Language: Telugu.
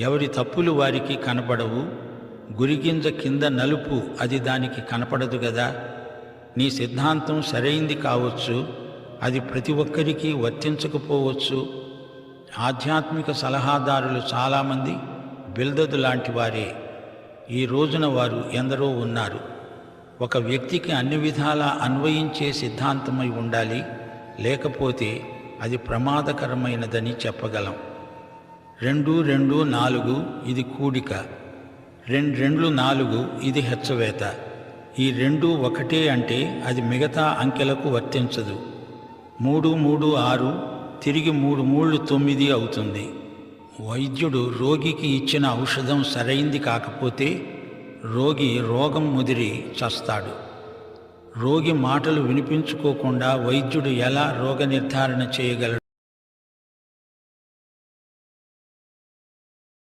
ఎవరి తప్పులు వారికి కనపడవు. గురిగింజ కింద నలుపు అది దానికి కనపడదు గదా. నీ సిద్ధాంతం సరైంది కావచ్చు, అది ప్రతి ఒక్కరికి వర్తించకపోవచ్చు. ఆధ్యాత్మిక సలహాదారులు చాలామంది బిల్దదు లాంటి వారే. ఈ రోజున వారు ఎందరో ఉన్నారు. ఒక వ్యక్తికి అన్ని విధాలా అన్వయించే సిద్ధాంతమై ఉండాలి, లేకపోతే అది ప్రమాదకరమైనదని చెప్పగలం. 2 2 4 ఇది కూడిక, 2 2 4 ఇది హెచ్చవేత. ఈ 2 ఒకటే అంటే అది మిగతా అంకెలకు వర్తించదు. 3 3 6 తిరిగి 3 3 9 అవుతుంది. వైద్యుడు రోగికి ఇచ్చిన ఔషధం సరైంది కాకపోతే రోగి రోగం ముదిరి చస్తాడు. రోగి మాటలు వినిపించుకోకుండా వైద్యుడు ఎలా రోగ నిర్ధారణ చేయగలడు?